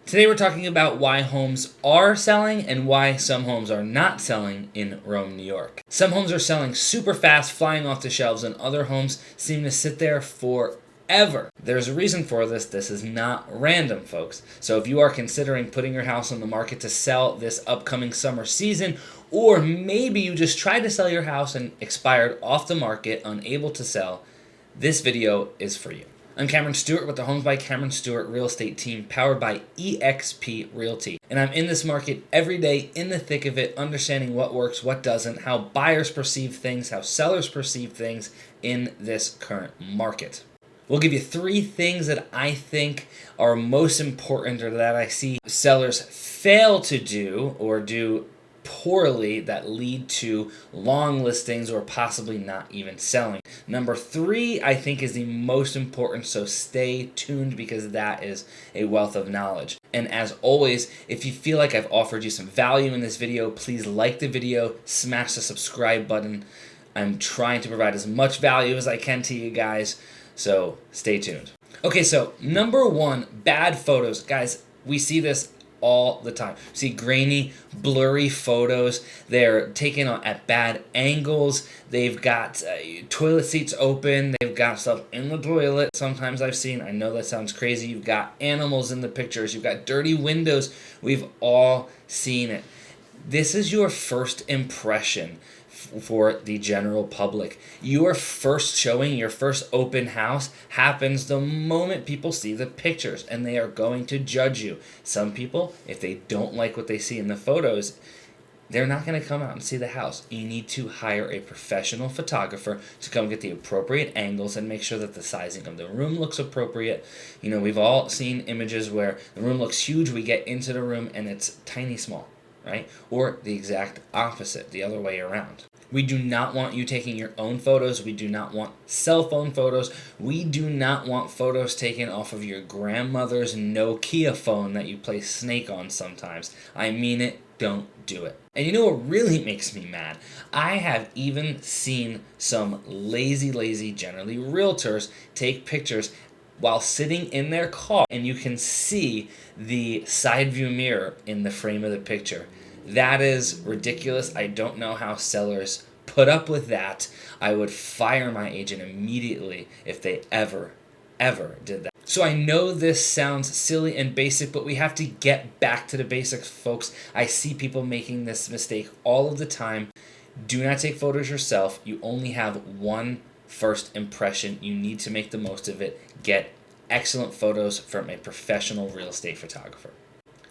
Today we're talking about why homes are selling and why some homes are not selling in Rome, New York. Some homes are selling super fast, flying off the shelves, and other homes seem to sit there forever. There's a reason for this. This is not random, folks. So if you are considering putting your house on the market to sell this upcoming summer season, or maybe you just tried to sell your house and expired off the market, unable to sell, this video is for you. I'm Cameron Stewart with the Homes by Cameron Stewart Real Estate Team, powered by eXp Realty. And I'm in this market every day, in the thick of it, understanding what works, what doesn't, how buyers perceive things, how sellers perceive things in this current market. We'll give you 3 things that I think are most important, or that I see sellers fail to do or do poorly, that lead to long listings or possibly not even selling. Number 3, I think, is the most important, so stay tuned because that is a wealth of knowledge. And as always, if you feel like I've offered you some value in this video, please like the video, smash the subscribe button. I'm trying to provide as much value as I can to you guys, so stay tuned. Okay, so number 1, bad photos. Guys, we see this all the time. See grainy, blurry photos. They're taken at bad angles. They've got toilet seats open. They've got stuff in the toilet. Sometimes I've seen, I know that sounds crazy, you've got animals in the pictures. You've got dirty windows. We've all seen it. This is your first impression for the general public. Your first showing, your first open house happens the moment people see the pictures, and they are going to judge you. Some people, if they don't like what they see in the photos, they're not going to come out and see the house. You need to hire a professional photographer to come get the appropriate angles and make sure that the sizing of the room looks appropriate. You know, we've all seen images where the room looks huge, we get into the room and it's tiny small, right? Or the exact opposite, the other way around. We do not want you taking your own photos. We do not want cell phone photos. We do not want photos taken off of your grandmother's Nokia phone that you play Snake on sometimes. I mean it, don't do it. And you know what really makes me mad? I have even seen some lazy, generally realtors, take pictures while sitting in their car, and you can see the side view mirror in the frame of the picture. That is ridiculous. I don't know how sellers put up with that. I would fire my agent immediately if they ever did that. So I know this sounds silly and basic, but we have to get back to the basics, folks. I see people making this mistake all of the time. Do not take photos yourself. You only have one first impression. You need to make the most of it. Get excellent photos from a professional real estate photographer.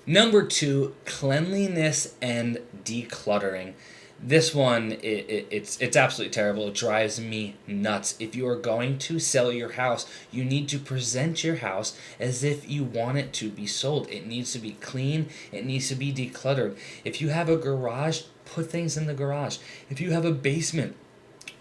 Number 2, cleanliness and decluttering. This one, it's absolutely terrible. It drives me nuts. If you are going to sell your house, you need to present your house as if you want it to be sold. It needs to be clean. It needs to be decluttered. If you have a garage, put things in the garage. If you have a basement,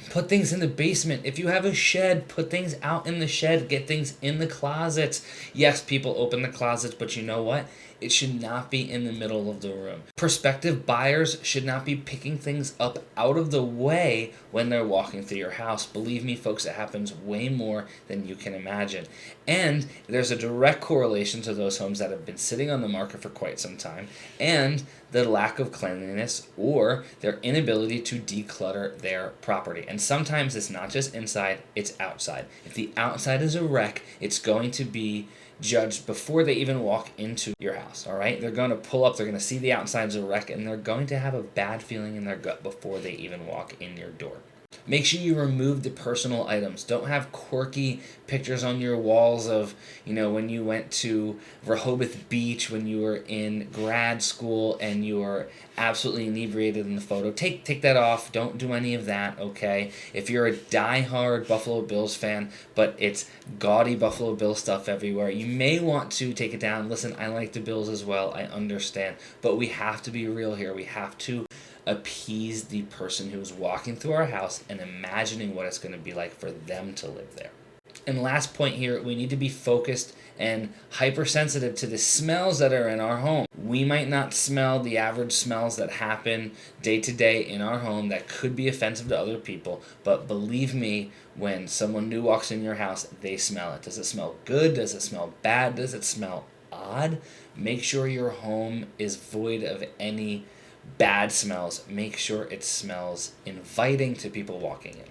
put things in the basement. If you have a shed, put things out in the shed. Get things in the closets. Yes, people open the closets, but you know what? It should not be in the middle of the room. Prospective buyers should not be picking things up out of the way when they're walking through your house. Believe me, folks, it happens way more than you can imagine. And there's a direct correlation to those homes that have been sitting on the market for quite some time and the lack of cleanliness or their inability to declutter their property. And sometimes it's not just inside, it's outside. If the outside is a wreck, it's going to be judged before they even walk into your house, all right? They're going to pull up, they're going to see the outside's a wreck, and they're going to have a bad feeling in their gut before they even walk in your door. Make sure you remove the personal items. Don't have quirky pictures on your walls of, you know, when you went to Rehoboth Beach, when you were in grad school and you were absolutely inebriated in the photo. Take that off. Don't do any of that, okay? If you're a diehard Buffalo Bills fan, but it's gaudy Buffalo Bills stuff everywhere, you may want to take it down. Listen, I like the Bills as well. I understand. But we have to be real here. We have to appease the person who's walking through our house and imagining what it's going to be like for them to live there. And last point here, we need to be focused and hypersensitive to the smells that are in our home. We might not smell the average smells that happen day to day in our home that could be offensive to other people, but believe me, when someone new walks in your house, they smell it. Does it smell good? Does it smell bad? Does it smell odd? Make sure your home is void of any bad smells. Make sure it smells inviting to people walking in.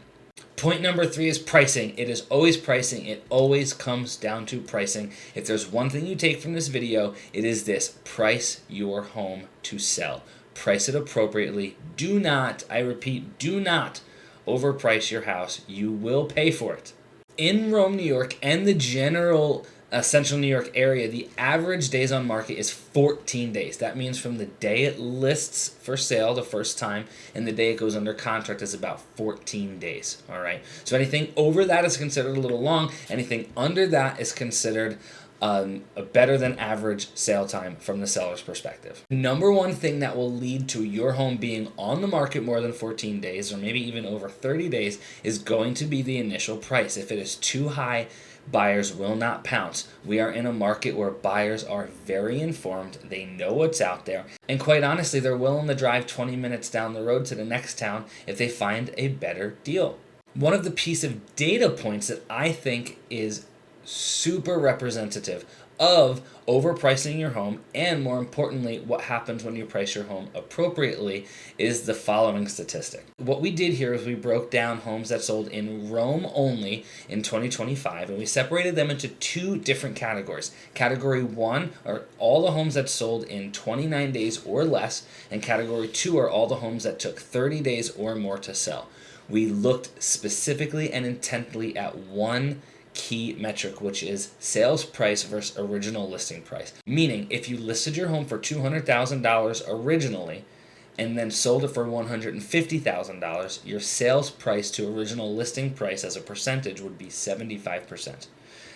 Point number 3 is pricing. It is always pricing. It always comes down to pricing. If there's one thing you take from this video, it is this: price your home to sell. Price it appropriately. Do not, I repeat, do not overprice your house. You will pay for it. In Rome, New York, and the general Central New York area, the average days on market is 14 days. That means from the day it lists for sale the first time and the day it goes under contract is about 14 days. All right. So anything over that is considered a little long. Anything under that is considered a better than average sale time from the seller's perspective. Number one thing that will lead to your home being on the market more than 14 days or maybe even over 30 days is going to be the initial price. If it is too high, buyers will not pounce. We are in a market where buyers are very informed. They know what's out there. And quite honestly, they're willing to drive 20 minutes down the road to the next town if they find a better deal. One of the piece of data points that I think is super representative of overpricing your home, and more importantly, what happens when you price your home appropriately, is the following statistic. What we did here is we broke down homes that sold in Rome only in 2025, and we separated them into 2 different categories. Category 1 are all the homes that sold in 29 days or less, and Category 2 are all the homes that took 30 days or more to sell. We looked specifically and intently at one key metric, which is sales price versus original listing price. Meaning, if you listed your home for $200,000 originally and then sold it for $150,000, your sales price to original listing price as a percentage would be 75%.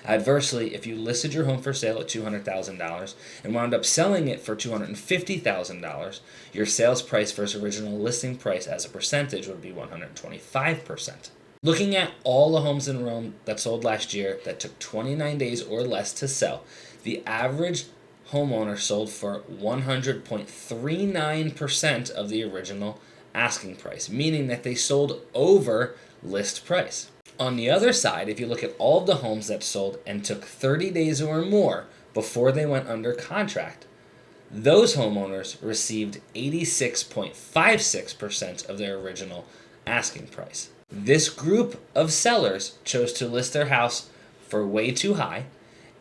Adversely, if you listed your home for sale at $200,000 and wound up selling it for $250,000, your sales price versus original listing price as a percentage would be 125%. Looking at all the homes in Rome that sold last year that took 29 days or less to sell, the average homeowner sold for 100.39% of the original asking price, meaning that they sold over list price. On the other side, if you look at all of the homes that sold and took 30 days or more before they went under contract, those homeowners received 86.56% of their original asking price. This group of sellers chose to list their house for way too high,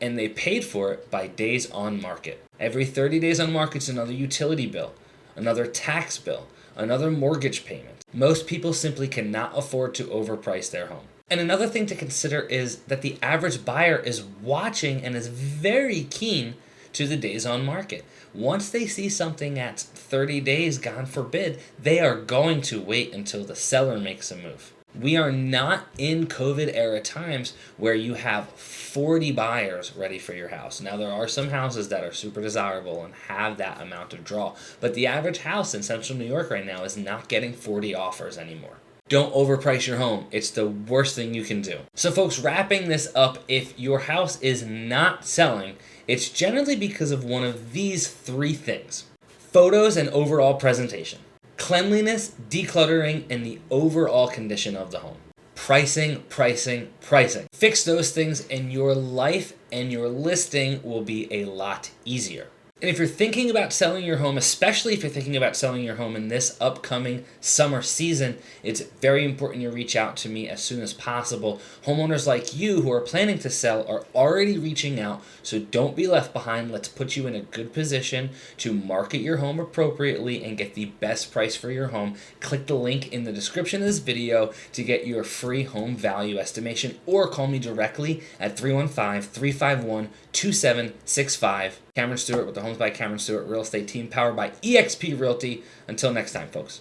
and they paid for it by days on market. Every 30 days on market is another utility bill, another tax bill, another mortgage payment. Most people simply cannot afford to overprice their home. And another thing to consider is that the average buyer is watching and is very keen to the days on market. Once they see something at 30 days, God forbid, they are going to wait until the seller makes a move. We are not in COVID era times where you have 40 buyers ready for your house. Now, there are some houses that are super desirable and have that amount of draw, but the average house in Central New York right now is not getting 40 offers anymore. Don't overprice your home. It's the worst thing you can do. So folks, wrapping this up, if your house is not selling, it's generally because of one of these 3 things: photos and overall presentation, cleanliness, decluttering, and the overall condition of the home. Pricing, pricing, pricing. Fix those things and your life and your listing will be a lot easier. And if you're thinking about selling your home, especially if you're thinking about selling your home in this upcoming summer season, it's very important you reach out to me as soon as possible. Homeowners like you who are planning to sell are already reaching out, so don't be left behind. Let's put you in a good position to market your home appropriately and get the best price for your home. Click the link in the description of this video to get your free home value estimation, or call me directly at 315-351-2765. Cameron Stewart with the Homes by Cameron Stewart Real Estate Team, powered by eXp Realty. Until next time, folks.